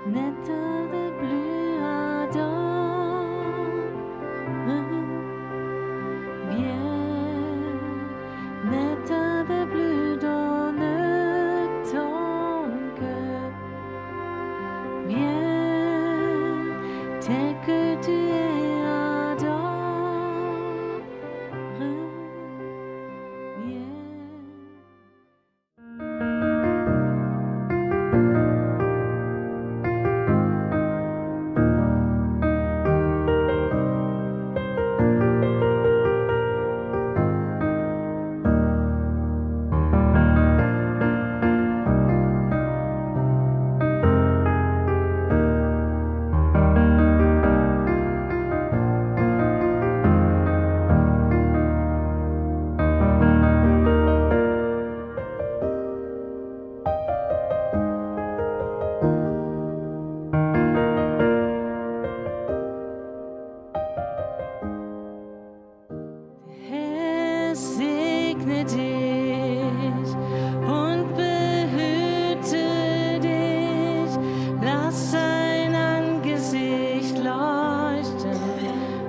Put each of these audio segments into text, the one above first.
Netter de bleu ardent, viens, netter de bleu donne ton cœur, viens, tel que tu es ardent, viens. Herr, segne dich und behüte dich, lass sein Angesicht leuchten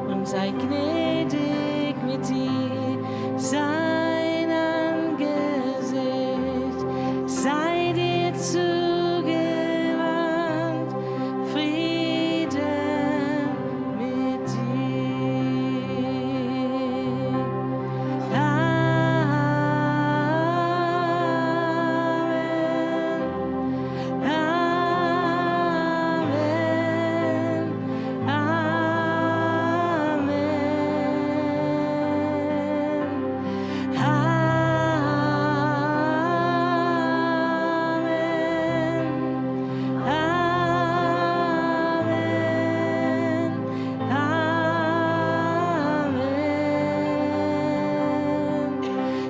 und sei gnädig mit dir. Sein Angesicht sei dir zugewandt, Frieden mit dir.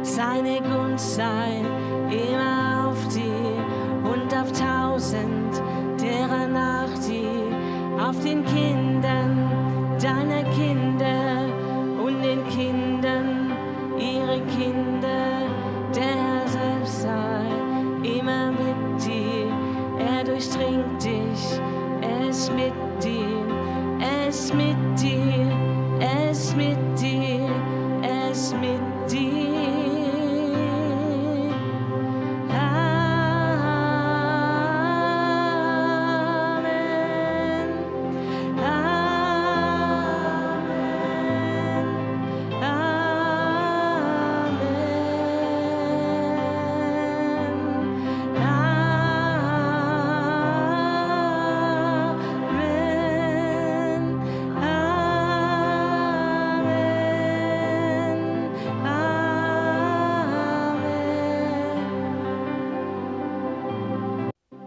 Seine Gunst sei immer auf dir und auf tausend derer nach dir, auf den Kindern deiner Kinder und den Kindern ihrer Kinder. Der Herr selbst sei immer mit dir, er durchdringt dich, er ist mit dir, er ist mit dir, er ist mit dir, er ist mit dir.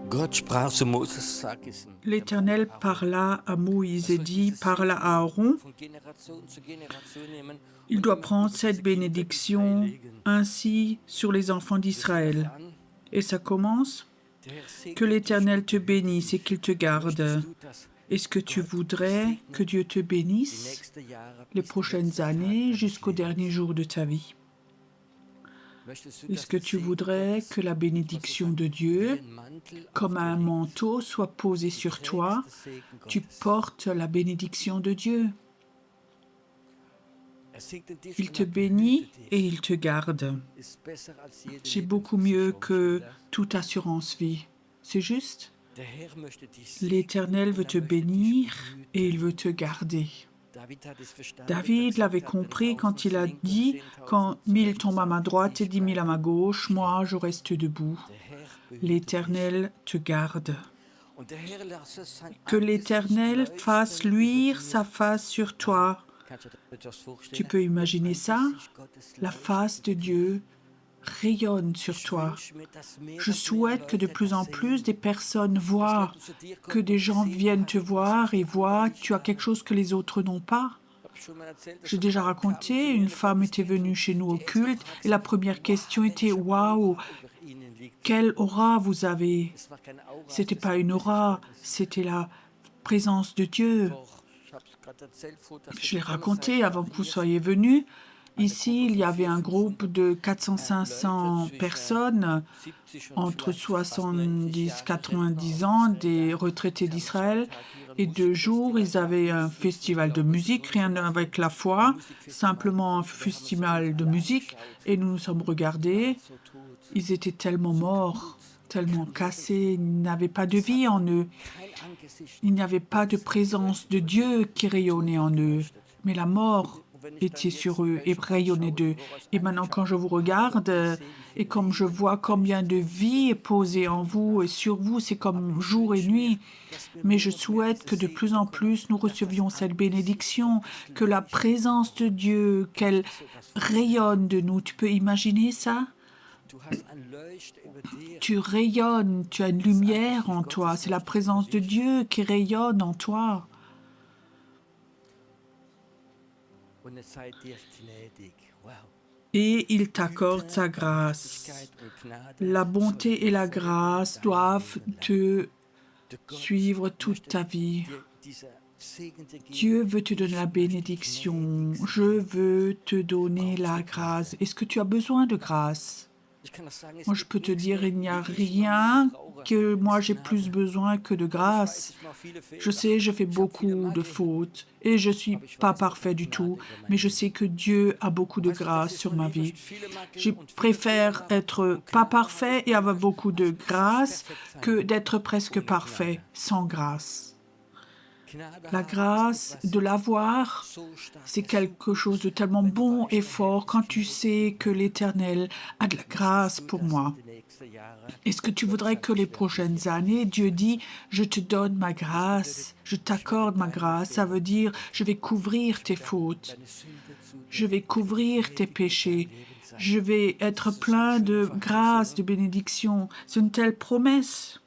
Gott sprach zu Moses, sag es ihm. L'Éternel parla à Moïse et dit, parle à Aaron, Von Generation zu Generation nehmen. il doit prendre cette bénédiction ainsi sur les enfants d'Israël. Et ça commence, Der Herr segne que l'Éternel te bénisse et qu'il te garde. Est-ce que tu voudrais que Dieu te die bénisse nächsten Jahre les bis prochaines années jusqu'au dernier jour de ta vie? Möchtest du, Est-ce que tu voudrais que la bénédiction de Dieu, comme un manteau, soit posée sur toi? Tu portes la bénédiction de Dieu. Il te bénit et il te garde. C'est beaucoup mieux que toute assurance vie. C'est juste? L'Éternel veut te bénir et il veut te garder. David l'avait compris quand il a dit « Quand 1000 tombent à ma droite et 10 000 à ma gauche, moi je reste debout. » L'Éternel te garde. Que l'Éternel fasse luire sa face sur toi. Tu peux imaginer ça? La face de Dieu rayonne sur toi. Je souhaite que de plus en plus des personnes voient, que des gens viennent te voir et voient que tu as quelque chose que les autres n'ont pas. J'ai déjà raconté, une femme était venue chez nous au culte et la première question était « Waouh, quelle aura vous avez ?» C'était pas une aura, c'était la présence de Dieu. Je l'ai raconté avant que vous soyez venus. Ici, il y avait un groupe de 400-500 personnes, entre 70 et 90 ans, des retraités d'Israël. Et 2 jours, ils avaient un festival de musique, rien avec la foi, simplement un festival de musique. Et nous nous sommes regardés. Ils étaient tellement morts, tellement cassés, ils n'avaient pas de vie en eux. Il n'y avait pas de présence de Dieu qui rayonnait en eux, mais la mort était sur eux et rayonnait d'eux. Et maintenant, quand je vous regarde et comme je vois combien de vie est posée en vous et sur vous, c'est comme jour et nuit. Mais je souhaite que de plus en plus nous recevions cette bénédiction, que la présence de Dieu, qu'elle rayonne de nous. Tu peux imaginer ça? Tu rayonnes, tu as une lumière en toi. C'est la présence de Dieu qui rayonne en toi. Et il t'accorde sa grâce. La bonté et la grâce doivent te suivre toute ta vie. Dieu veut te donner la bénédiction. Je veux te donner la grâce. Est-ce que tu as besoin de grâce? Moi, je peux te dire, il n'y a rien que moi j'ai plus besoin que de grâce. Je sais, je fais beaucoup de fautes et je ne suis pas parfait du tout, mais je sais que Dieu a beaucoup de grâce sur ma vie. Je préfère être pas parfait et avoir beaucoup de grâce que d'être presque parfait sans grâce. La grâce de l'avoir, c'est quelque chose de tellement bon et fort quand tu sais que l'Éternel a de la grâce pour moi. Est-ce que tu voudrais que les prochaines années, Dieu dit, je te donne ma grâce, je t'accorde ma grâce, ça veut dire, je vais couvrir tes fautes, je vais couvrir tes péchés, je vais être plein de grâce, de bénédiction. C'est une telle promesse.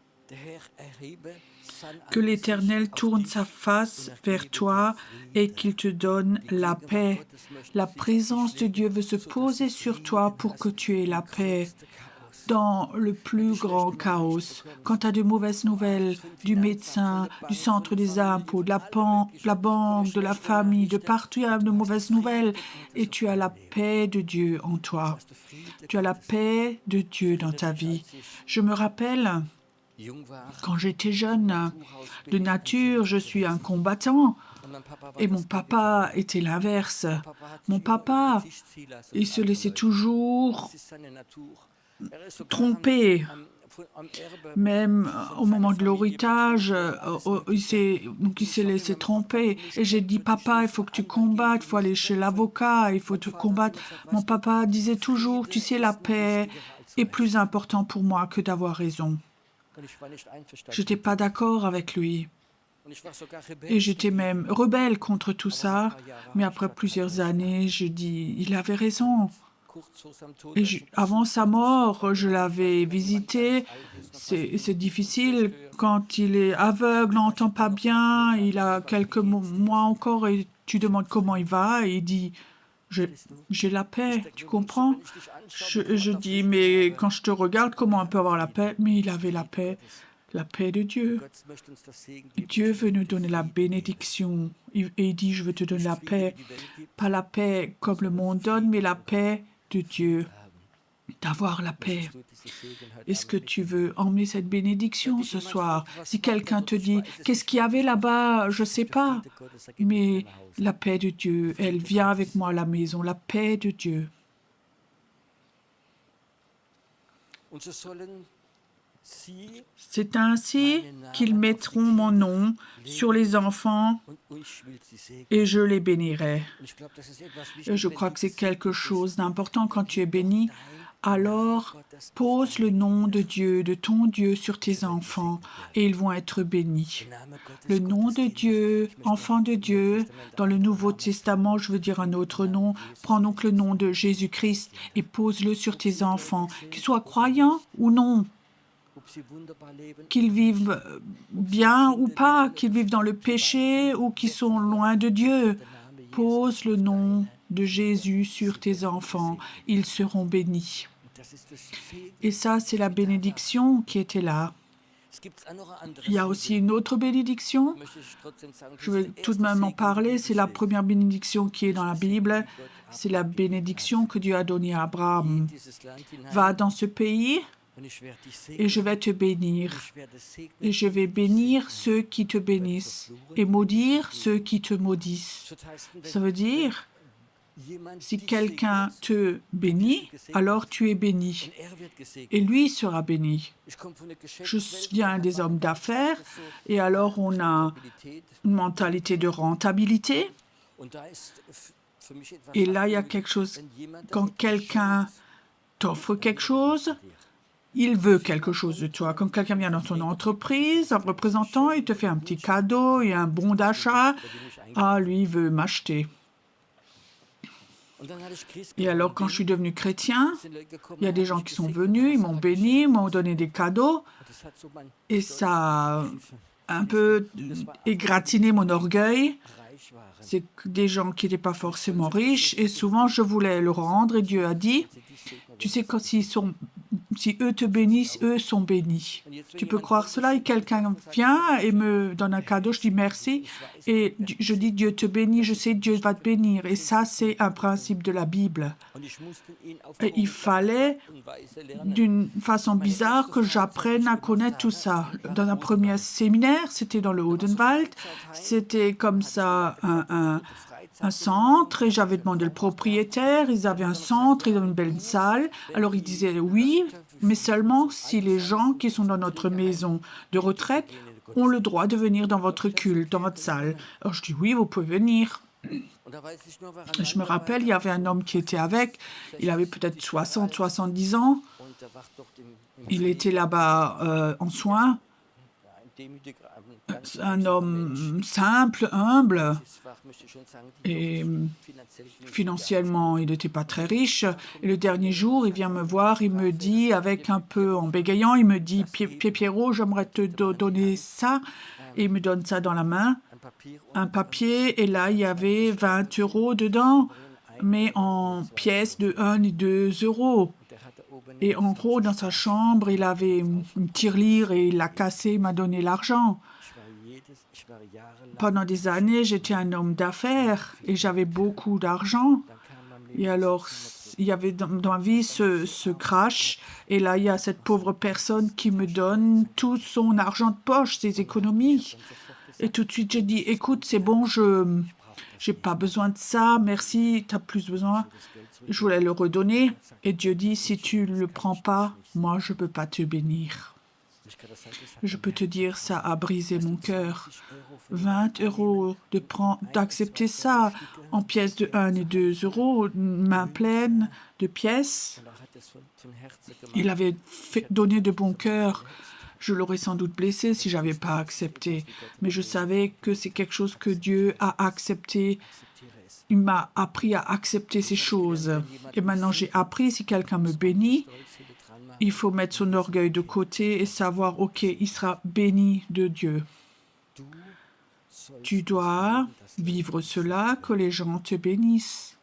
Que l'Éternel tourne sa face vers toi et qu'il te donne la paix. La présence de Dieu veut se poser sur toi pour que tu aies la paix dans le plus grand chaos. Quand tu as de mauvaises nouvelles du médecin, du centre des impôts, de la banque, de la famille, de partout, il y a de mauvaises nouvelles et tu as la paix de Dieu en toi. Tu as la paix de Dieu dans ta vie. Je me rappelle... Quand j'étais jeune, de nature, je suis un combattant. Et mon papa était l'inverse. Mon papa, il se laissait toujours tromper. Même au moment de l'héritage, il s'est laissé tromper. Et j'ai dit, papa, il faut que tu combattes, il faut aller chez l'avocat, il faut te combattre. Mon papa disait toujours, tu sais, la paix est plus important pour moi que d'avoir raison. Je n'étais pas d'accord avec lui. Et j'étais même rebelle contre tout ça. Mais après plusieurs années, je dis, il avait raison. Et avant sa mort, je l'avais visité. C'est difficile quand il est aveugle, n'entend pas bien. Il a quelques mois encore et tu demandes comment il va. Et il dit, j'ai la paix, tu comprends? Je dis, mais quand je te regarde, comment on peut avoir la paix? Mais il avait la paix de Dieu. Dieu veut nous donner la bénédiction. Et il dit, je veux te donner la paix. Pas la paix comme le monde donne, mais la paix de Dieu. D'avoir la paix. Est-ce que tu veux emmener cette bénédiction ce soir? Si quelqu'un te dit, qu'est-ce qu'il y avait là-bas? Je ne sais pas. Mais la paix de Dieu, elle vient avec moi à la maison. La paix de Dieu. C'est ainsi qu'ils mettront mon nom sur les enfants et je les bénirai. Et je crois que c'est quelque chose d'important quand tu es béni. Alors, pose le nom de Dieu, de ton Dieu, sur tes enfants et ils vont être bénis. Le nom de Dieu, enfant de Dieu, dans le Nouveau Testament, je veux dire un autre nom, prends donc le nom de Jésus-Christ et pose-le sur tes enfants, qu'ils soient croyants ou non, qu'ils vivent bien ou pas, qu'ils vivent dans le péché ou qu'ils sont loin de Dieu. Pose le nom de Jésus sur tes enfants, ils seront bénis. Et ça, c'est la bénédiction qui était là. Il y a aussi une autre bénédiction. Je vais tout de même en parler. C'est la première bénédiction qui est dans la Bible. C'est la bénédiction que Dieu a donnée à Abraham. Va dans ce pays et je vais te bénir. Et je vais bénir ceux qui te bénissent et maudire ceux qui te maudissent. Ça veut dire, si quelqu'un te bénit, alors tu es béni. Et lui sera béni. Je viens des hommes d'affaires et alors on a une mentalité de rentabilité. Et là, il y a quelque chose, quand quelqu'un t'offre quelque chose, il veut quelque chose de toi. Quand quelqu'un vient dans ton entreprise, un représentant, il te fait un petit cadeau et un bon d'achat. Ah, lui, il veut m'acheter. Et alors, quand je suis devenu chrétien, il y a des gens qui sont venus, ils m'ont béni, ils m'ont donné des cadeaux. Et ça a un peu égratigné mon orgueil. C'est des gens qui n'étaient pas forcément riches. Et souvent, je voulais le rendre. Et Dieu a dit, tu sais, si eux te bénissent, eux sont bénis. Tu peux croire cela? Et quelqu'un vient et me donne un cadeau, je dis merci. Et je dis, Dieu te bénit, je sais, Dieu va te bénir. Et ça, c'est un principe de la Bible. Et il fallait, d'une façon bizarre, que j'apprenne à connaître tout ça. Dans un premier séminaire, c'était dans le Odenwald. C'était comme ça un centre et j'avais demandé le propriétaire, ils avaient un centre, ils avaient une belle salle. Alors ils disaient oui, mais seulement si les gens qui sont dans notre maison de retraite ont le droit de venir dans votre culte, dans votre salle. Alors je dis oui, vous pouvez venir. Je me rappelle, il y avait un homme qui était avec, il avait peut-être 60, 70 ans. Il était là-bas en soins. Un homme simple, humble, et financièrement, il n'était pas très riche. Et le dernier jour, il vient me voir, il me dit, avec un peu en bégayant, il me dit, Pierrot, j'aimerais te donner ça. Et il me donne ça dans la main, un papier, et là, il y avait 20 € dedans, mais en pièces de 1 et 2 euros. Et en gros, dans sa chambre, il avait une tirelire et il l'a cassé, il m'a donné l'argent. Pendant des années, j'étais un homme d'affaires et j'avais beaucoup d'argent. Et alors, il y avait dans ma vie ce crash. Et là, il y a cette pauvre personne qui me donne tout son argent de poche, ses économies. Et tout de suite, j'ai dit, écoute, c'est bon, je n'ai pas besoin de ça, merci, tu n'as plus besoin. Je voulais le redonner. Et Dieu dit, si tu ne le prends pas, moi, je ne peux pas te bénir. Je peux te dire, ça a brisé mon cœur. 20 € d'accepter ça en pièces de 1 et 2 euros, main pleine de pièces. Il avait donné de bon cœur. Je l'aurais sans doute blessé si je n'avais pas accepté. Mais je savais que c'est quelque chose que Dieu a accepté. Il m'a appris à accepter ces choses. Et maintenant, j'ai appris, si quelqu'un me bénit, il faut mettre son orgueil de côté et savoir, OK, il sera béni de Dieu. Tu dois vivre cela, que les gens te bénissent.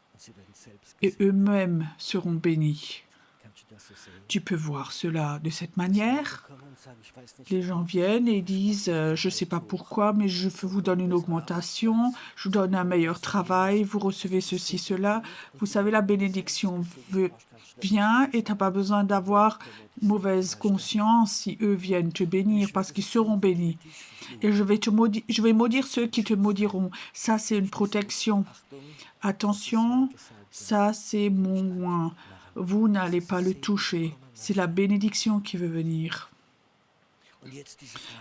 Et eux-mêmes seront bénis. Tu peux voir cela de cette manière. Les gens viennent et disent, je ne sais pas pourquoi, mais je vous donne une augmentation, je vous donne un meilleur travail, vous recevez ceci, cela. Vous savez, la bénédiction vient et tu n'as pas besoin d'avoir mauvaise conscience si eux viennent te bénir, parce qu'ils seront bénis. Et je vais maudire ceux qui te maudiront. Ça, c'est une protection. Attention, ça, c'est mon oin. Vous n'allez pas le toucher. C'est la bénédiction qui veut venir.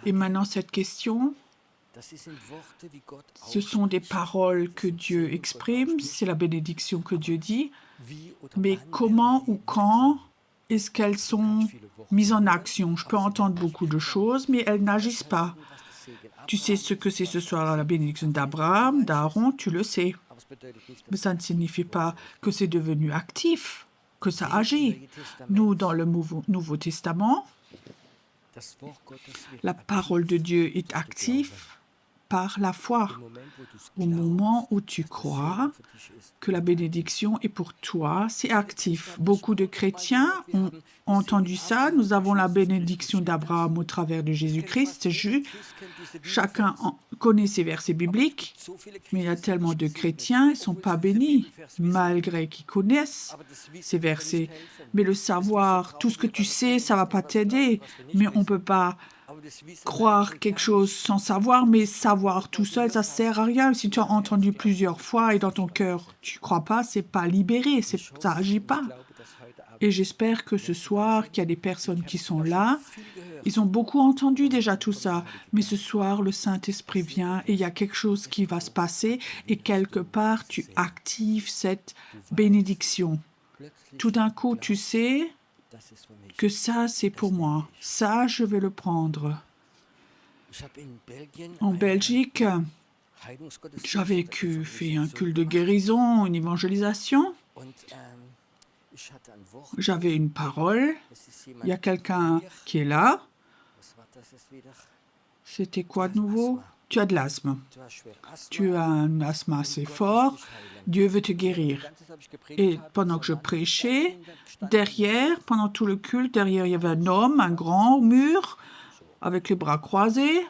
Et maintenant, cette question, ce sont des paroles que Dieu exprime, c'est la bénédiction que Dieu dit, mais comment ou quand est-ce qu'elles sont mises en action? Je peux entendre beaucoup de choses, mais elles n'agissent pas. Tu sais ce que c'est ce soir, la bénédiction d'Abraham, d'Aaron, tu le sais. Mais ça ne signifie pas que c'est devenu actif, que ça agit. Nous, dans le Nouveau Testament, la parole de Dieu est active par la foi. Au moment où tu crois que la bénédiction est pour toi, c'est actif. Beaucoup de chrétiens ont entendu ça. Nous avons la bénédiction d'Abraham au travers de Jésus-Christ. Chacun connaît ces versets bibliques, mais il y a tellement de chrétiens qui ne sont pas bénis, malgré qu'ils connaissent ces versets. Mais le savoir, tout ce que tu sais, ça ne va pas t'aider. Mais on ne peut pas croire quelque chose sans savoir, mais savoir tout seul, ça ne sert à rien. Si tu as entendu plusieurs fois et dans ton cœur, tu ne crois pas, ce n'est pas libéré, ça n'agit pas. Et j'espère que ce soir, qu'il y a des personnes qui sont là, ils ont beaucoup entendu déjà tout ça, mais ce soir, le Saint-Esprit vient et il y a quelque chose qui va se passer et quelque part, tu actives cette bénédiction. Tout d'un coup, tu sais que ça, c'est pour moi. Ça, je vais le prendre. En Belgique, j'avais fait un culte de guérison, une évangélisation. J'avais une parole. Il y a quelqu'un qui est là. C'était quoi de nouveau? Tu as de l'asthme. Tu as un asthme assez fort. Dieu veut te guérir. Et pendant que je prêchais, derrière, pendant tout le culte, derrière, il y avait un homme, un grand mur, avec les bras croisés.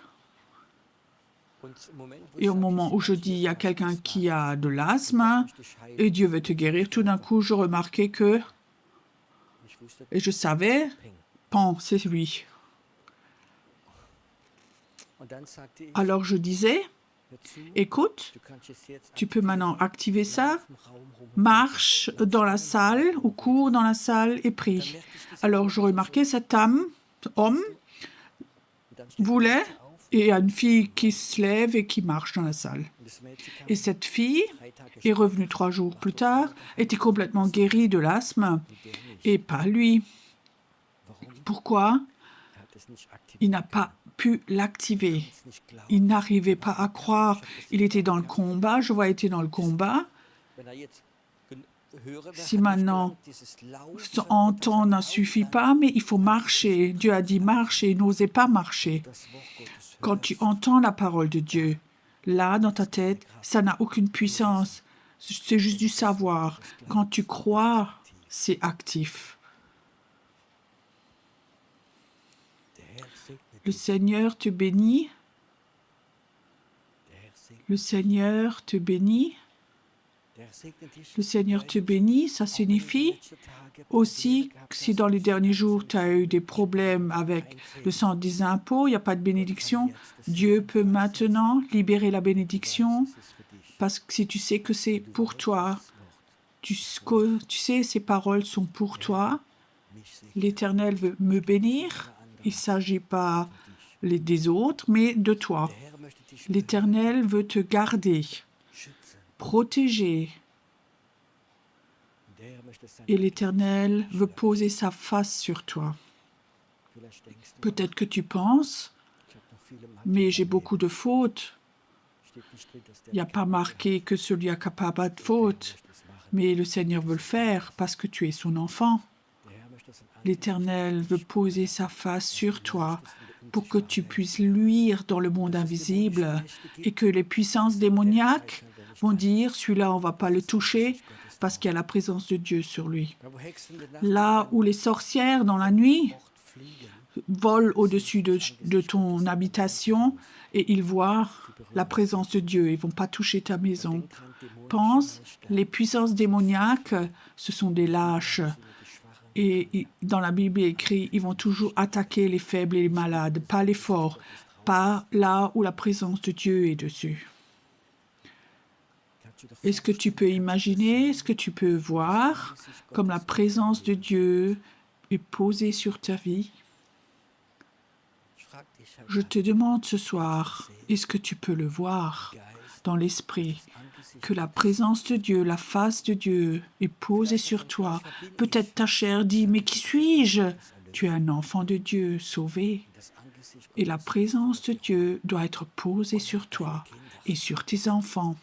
Et au moment où je dis, il y a quelqu'un qui a de l'asthme et Dieu veut te guérir, tout d'un coup, je remarquais que, et je savais, Pan, c'est lui. Alors je disais, écoute, tu peux maintenant activer ça, marche dans la salle ou cours dans la salle et prie. Alors je remarquais cet homme voulait, et il y a une fille qui se lève et qui marche dans la salle. Et cette fille est revenue 3 jours plus tard, était complètement guérie de l'asthme, et pas lui. Pourquoi? Il n'a pas pu l'activer. Il n'arrivait pas à croire. Il était dans le combat, je vois, il était dans le combat. Si maintenant, entendre ne suffit pas, mais il faut marcher. Dieu a dit marche et il n'osait pas marcher. Quand tu entends la parole de Dieu, là, dans ta tête, ça n'a aucune puissance. C'est juste du savoir. Quand tu crois, c'est actif. Le Seigneur te bénit. Le Seigneur te bénit. Le Seigneur te bénit, ça signifie aussi que si dans les derniers jours tu as eu des problèmes avec le sens des impôts, il n'y a pas de bénédiction, Dieu peut maintenant libérer la bénédiction parce que si tu sais que c'est pour toi, tu sais ces paroles sont pour toi, l'Éternel veut me bénir, il ne s'agit pas des autres, mais de toi. L'Éternel veut te garder, protéger. Et l'Éternel veut poser sa face sur toi. Peut-être que tu penses, mais j'ai beaucoup de fautes. Il n'y a pas marqué que celui qui n'a pas de faute, mais le Seigneur veut le faire parce que tu es son enfant. L'Éternel veut poser sa face sur toi pour que tu puisses luire dans le monde invisible et que les puissances démoniaques vont dire « celui-là, on ne va pas le toucher parce qu'il y a la présence de Dieu sur lui ». Là où les sorcières, dans la nuit, volent au-dessus de ton habitation et ils voient la présence de Dieu. Ils ne vont pas toucher ta maison. Pense, les puissances démoniaques, ce sont des lâches. Et dans la Bible, il est écrit, ils vont toujours attaquer les faibles et les malades, pas les forts, pas là où la présence de Dieu est dessus. Est-ce que tu peux imaginer, est-ce que tu peux voir comme la présence de Dieu est posée sur ta vie? Je te demande ce soir, est-ce que tu peux le voir dans l'esprit? Que la présence de Dieu, la face de Dieu est posée sur toi. Peut-être ta chair dit, mais qui suis-je? Tu es un enfant de Dieu, sauvé. Et la présence de Dieu doit être posée sur toi et sur tes enfants.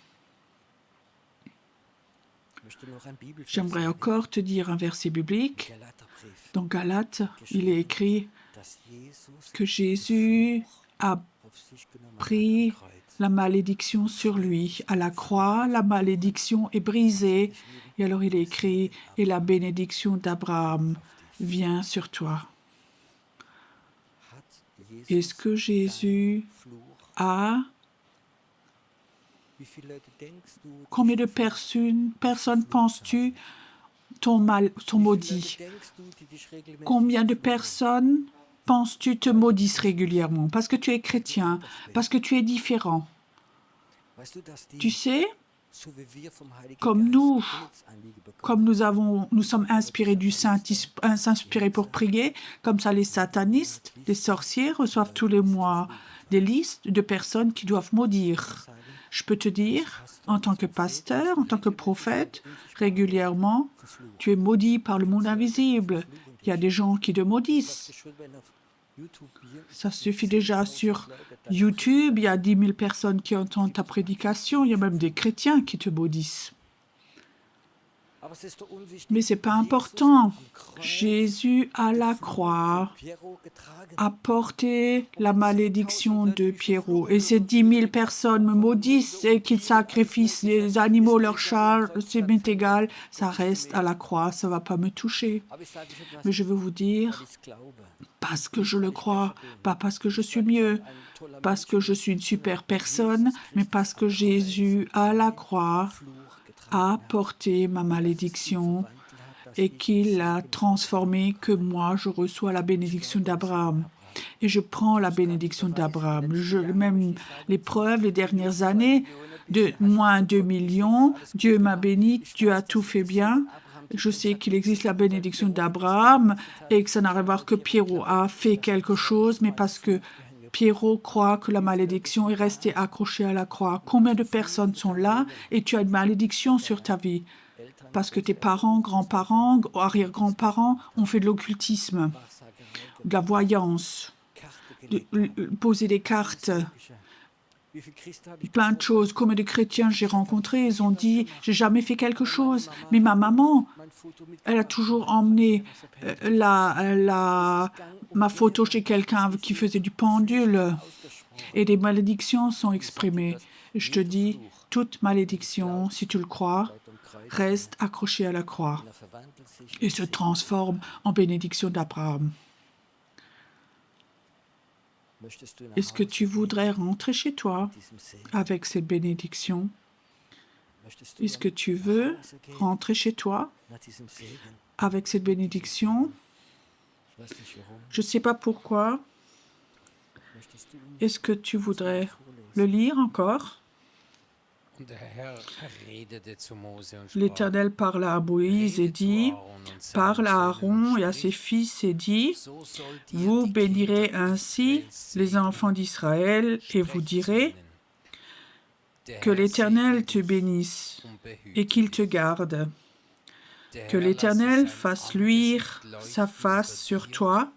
J'aimerais encore te dire un verset biblique. Dans Galates, il est écrit que Jésus a pris la malédiction sur lui. À la croix, la malédiction est brisée. Et alors il est écrit, et la bénédiction d'Abraham vient sur toi. Est-ce que Jésus a... Combien de personnes penses-tu ton maudit? Combien de personnes penses-tu te maudissent régulièrement? Parce que tu es chrétien, parce que tu es différent. Tu sais, comme nous sommes inspirés du Saint-Esprit, inspirés pour prier, comme ça les satanistes, les sorciers reçoivent tous les mois des listes de personnes qui doivent maudire. Je peux te dire, en tant que pasteur, en tant que prophète, régulièrement, tu es maudit par le monde invisible. Il y a des gens qui te maudissent. Ça suffit déjà sur YouTube, il y a 10 000 personnes qui entendent ta prédication, il y a même des chrétiens qui te maudissent. Mais ce n'est pas important. Jésus à la croix a porté la malédiction de Pierrot. Et ces 10 000 personnes me maudissent et qu'ils sacrifient les animaux, leurs chars, c'est m'est égal, ça reste à la croix, ça ne va pas me toucher. Mais je veux vous dire, parce que je le crois, pas parce que je suis mieux, parce que je suis une super personne, mais parce que Jésus à la croix a porté ma malédiction et qu'il l'a transformée, que moi je reçois la bénédiction d'Abraham. Et je prends la bénédiction d'Abraham. Même les preuves, les dernières années, de moins 2 millions, Dieu m'a béni, Dieu a tout fait bien. Je sais qu'il existe la bénédiction d'Abraham et que ça n'a rien à voir que Pierrot a fait quelque chose, mais parce que Pierrot croit que la malédiction est restée accrochée à la croix. Combien de personnes sont là et tu as une malédiction sur ta vie? Parce que tes parents, grands-parents, arrière-grands-parents ont fait de l'occultisme, de la voyance, poser des cartes, plein de choses. Combien de chrétiens j'ai rencontrés, ils ont dit « j'ai jamais fait quelque chose ». Mais ma maman, elle a toujours emmené ma photo chez quelqu'un qui faisait du pendule. Et des malédictions sont exprimées. Je te dis, toute malédiction, si tu le crois, reste accrochée à la croix et se transforme en bénédiction d'Abraham. Est-ce que tu voudrais rentrer chez toi avec cette bénédiction? Est-ce que tu veux rentrer chez toi avec cette bénédiction? Je ne sais pas pourquoi. Est-ce que tu voudrais le lire encore? L'Éternel parla à Moïse et dit, parle à Aaron et à ses fils et dit, vous bénirez ainsi les enfants d'Israël et vous direz, que l'Éternel te bénisse et qu'il te garde. Que l'Éternel fasse luire sa face sur toi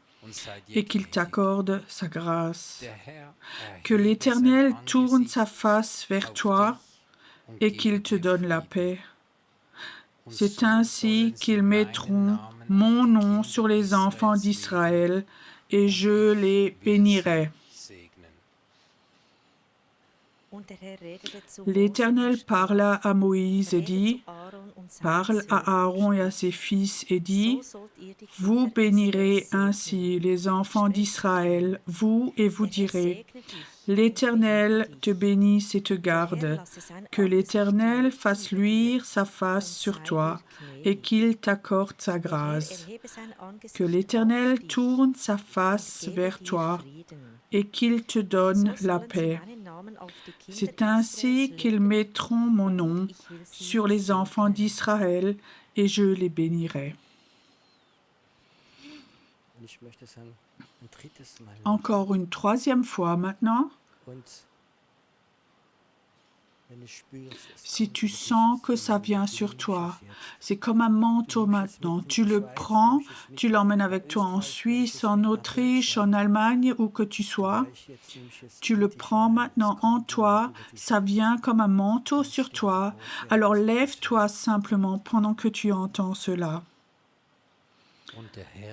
et qu'il t'accorde sa grâce. Que l'Éternel tourne sa face vers toi et qu'il te donne la paix. C'est ainsi qu'ils mettront mon nom sur les enfants d'Israël et je les bénirai. L'Éternel parla à Moïse et dit, parle à Aaron et à ses fils et dit, vous bénirez ainsi les enfants d'Israël, vous et vous direz, l'Éternel te bénisse et te garde, que l'Éternel fasse luire sa face sur toi et qu'il t'accorde sa grâce, que l'Éternel tourne sa face vers toi et qu'il te donne la paix. C'est ainsi qu'ils mettront mon nom sur les enfants d'Israël et je les bénirai. Encore une troisième fois maintenant. Si tu sens que ça vient sur toi, c'est comme un manteau maintenant. Tu le prends, tu l'emmènes avec toi en Suisse, en Autriche, en Allemagne, où que tu sois. Tu le prends maintenant en toi, ça vient comme un manteau sur toi. Alors lève-toi simplement pendant que tu entends cela.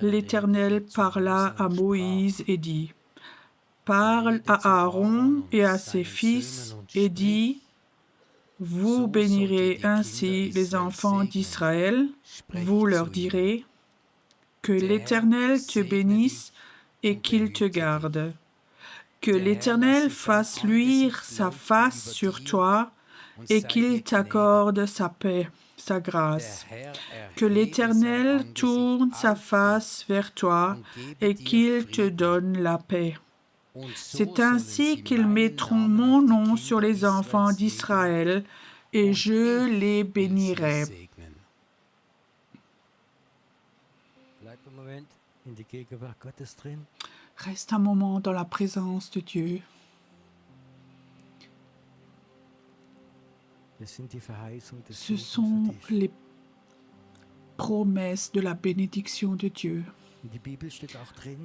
L'Éternel parla à Moïse et dit, parle à Aaron et à ses fils et dit, vous bénirez ainsi les enfants d'Israël, vous leur direz, que l'Éternel te bénisse et qu'il te garde. Que l'Éternel fasse luire sa face sur toi et qu'il t'accorde sa paix, sa grâce. Que l'Éternel tourne sa face vers toi et qu'il te donne la paix. C'est ainsi qu'ils mettront mon nom sur les enfants d'Israël et je les bénirai. Reste un moment dans la présence de Dieu. Ce sont les promesses de la bénédiction de Dieu.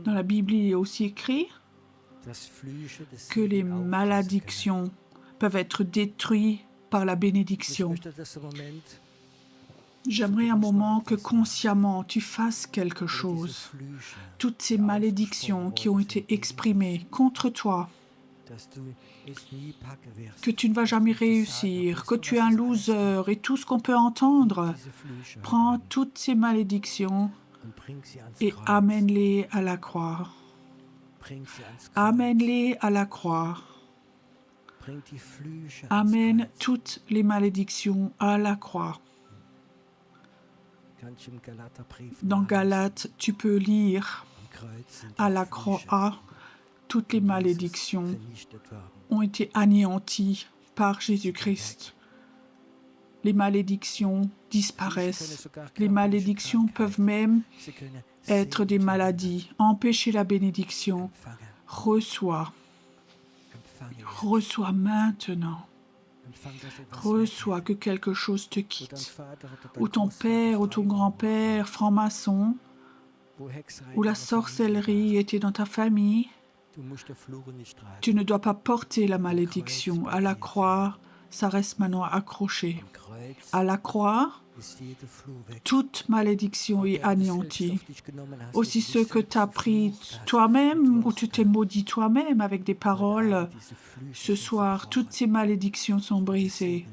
Dans la Bible, il est aussi écrit que les malédictions peuvent être détruites par la bénédiction. J'aimerais un moment que consciemment tu fasses quelque chose. Toutes ces malédictions qui ont été exprimées contre toi, que tu ne vas jamais réussir, que tu es un loser et tout ce qu'on peut entendre, prends toutes ces malédictions et amène-les à la croix. Amène-les à la croix. Amène toutes les malédictions à la croix. Dans Galates, tu peux lire à la croix, toutes les malédictions ont été anéanties par Jésus-Christ. Les malédictions disparaissent. Les malédictions peuvent même être des maladies. Empêcher la bénédiction. Reçois. Reçois maintenant. Reçois que quelque chose te quitte. Ou ton père ou ton grand-père, franc-maçon, ou la sorcellerie était dans ta famille. Tu ne dois pas porter la malédiction. À la croix, ça reste maintenant accroché. À la croix, toute malédiction est anéantie. Aussi ce que tu as pris toi-même ou tu t'es maudit toi-même avec des paroles. Ce soir, toutes ces malédictions sont brisées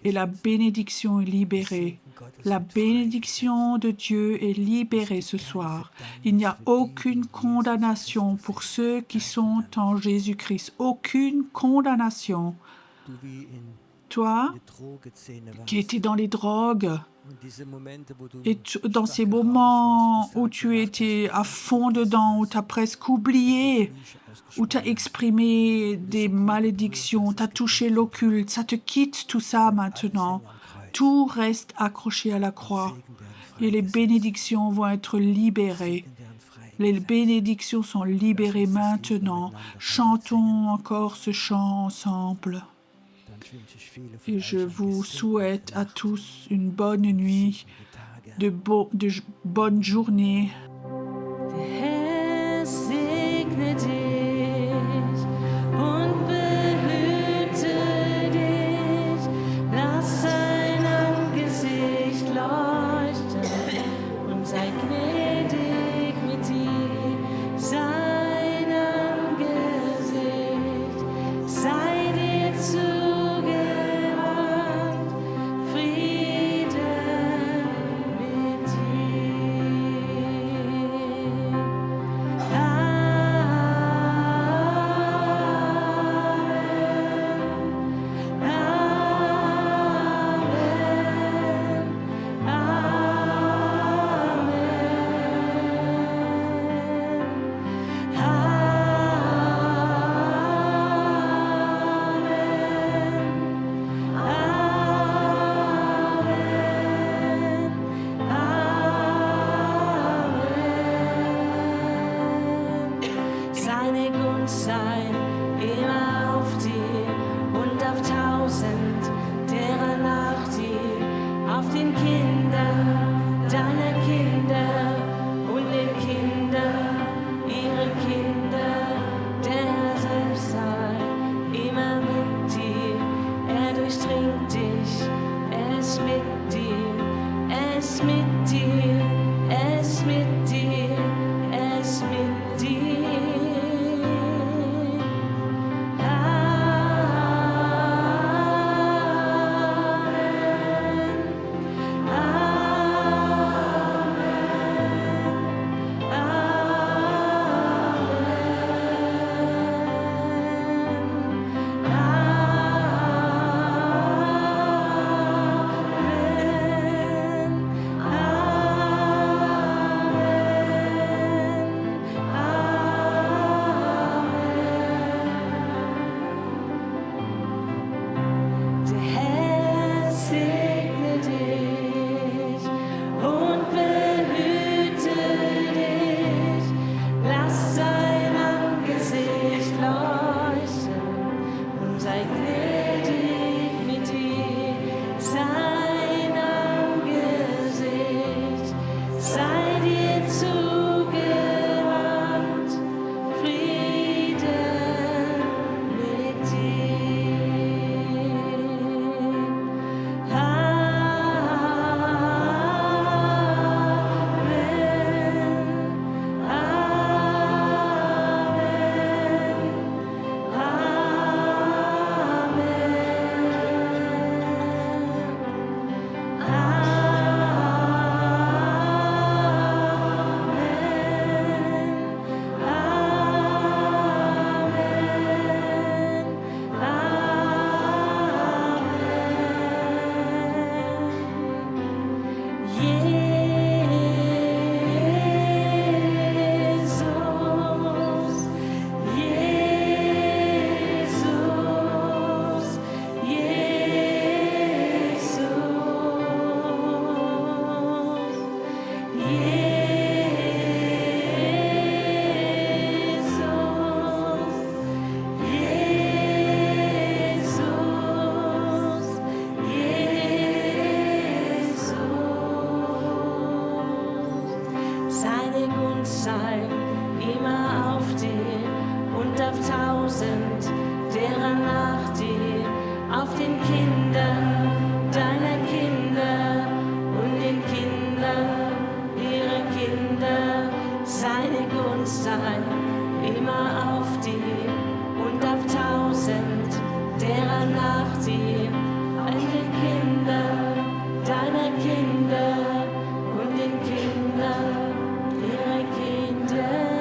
et la bénédiction est libérée. La bénédiction de Dieu est libérée ce soir. Il n'y a aucune condamnation pour ceux qui sont en Jésus-Christ. Aucune condamnation. Toi, qui étais dans les drogues, et dans ces moments où tu étais à fond dedans, où tu as presque oublié, où tu as exprimé des malédictions, tu as touché l'occulte, ça te quitte tout ça maintenant. Tout reste accroché à la croix et les bénédictions vont être libérées. Les bénédictions sont libérées maintenant. Chantons encore ce chant ensemble. Et je vous souhaite à tous une bonne nuit, de bonnes journées. Der Herr segne dich und behüte dich. Lass sein Angesicht leuchten und sei gnädig mit dir. Sein Angesicht sei dir zugewandt. Frieden mit dir. auf tausend derer nach dir, auf den Kindern deiner Kinder und den Kindern ihrer Kinder. Seine Gunst sei immer auf dir und auf tausend derer nach dir, an den Kindern deiner Kinder und den Kindern ihrer Kinder.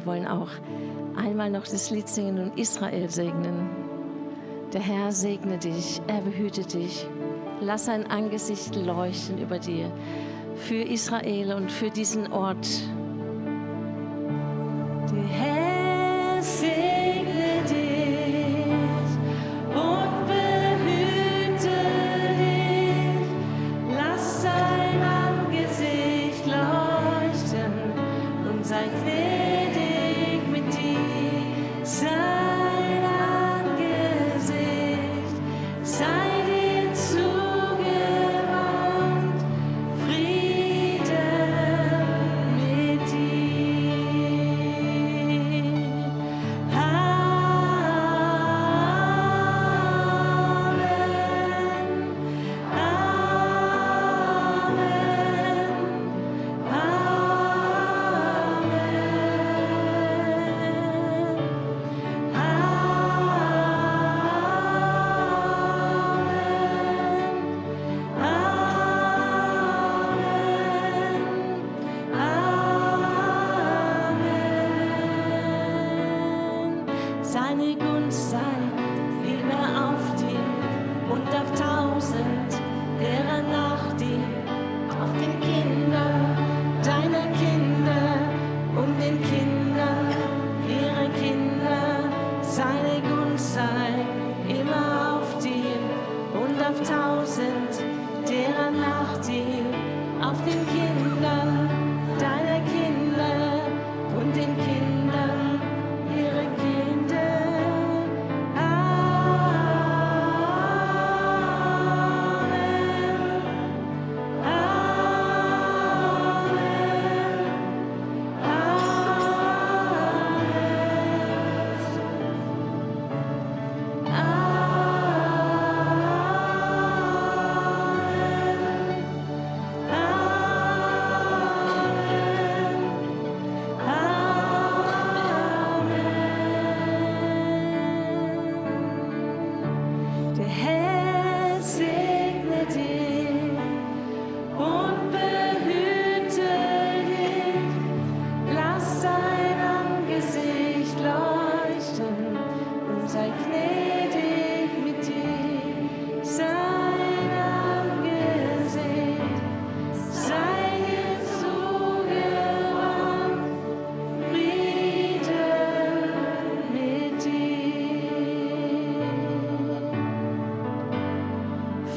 wollen auch einmal noch das Lied singen und Israel segnen. Der Herr segne dich, er behüte dich. Lass sein Angesicht leuchten über dir, für Israel und für diesen Ort. Der Herr segne dich und behüte dich. Lass sein Angesicht leuchten und sei gnädig mit dir. Sein Angesicht sei dir zugewandt, Frieden mit dir. Seine Gunst sei immer auf dir und auf 1000, derer nach dir, auf den Kindern deiner Kinder und den Kindern ihrer Kinder. Seine Gunst sei immer auf dir und auf 1000, derer nach dir, auf den Kindern deiner Kinder und den Kindern ihrer Kinder. Der Herr segne dich und behüte dich. Lass sein Angesicht leuchten und sei gnädig mit dir. Sein Angesicht sei dir zugewandt, Frieden mit dir.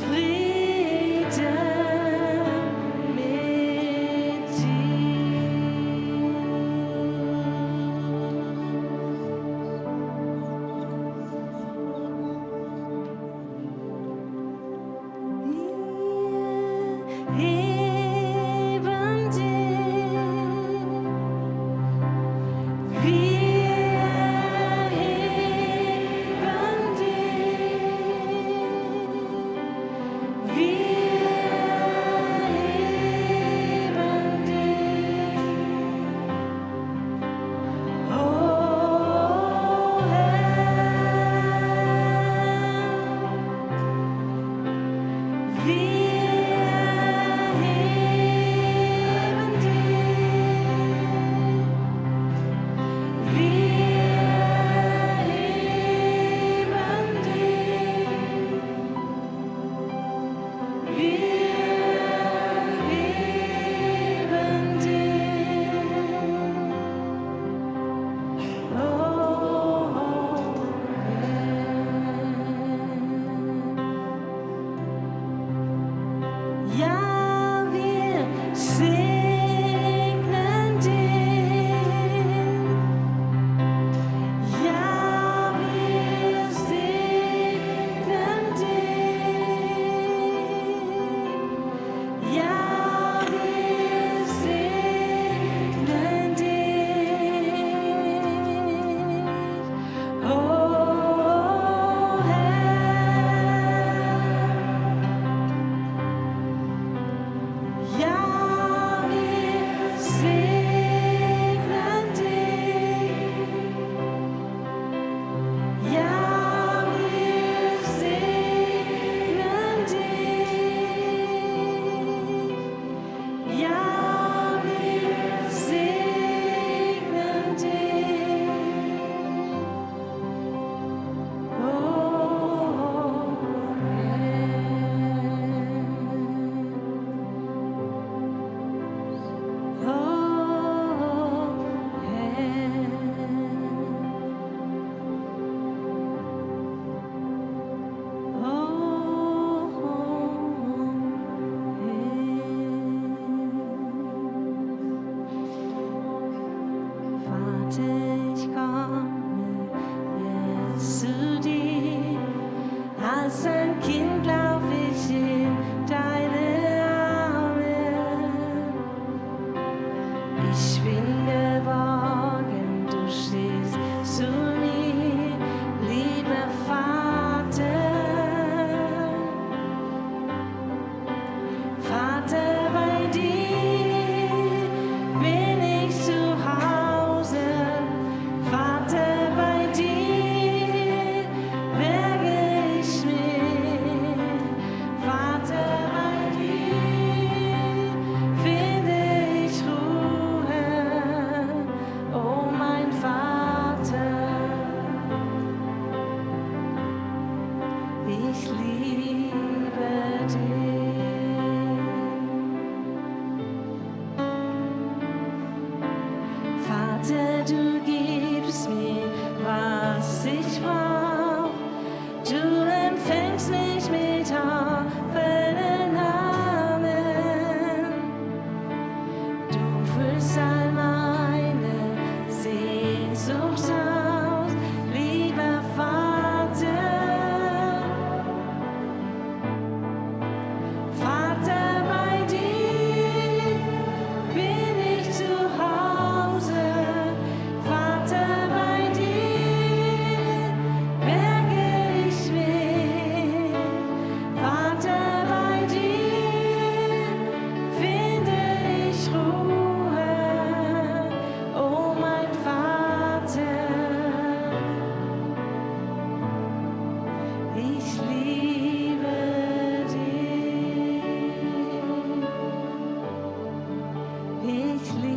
Frieden mit dir. Wir heben dich. Wir heben dich. Wir heben dich. Oh Herr, wir heben Ich liebe dich. Ich liebe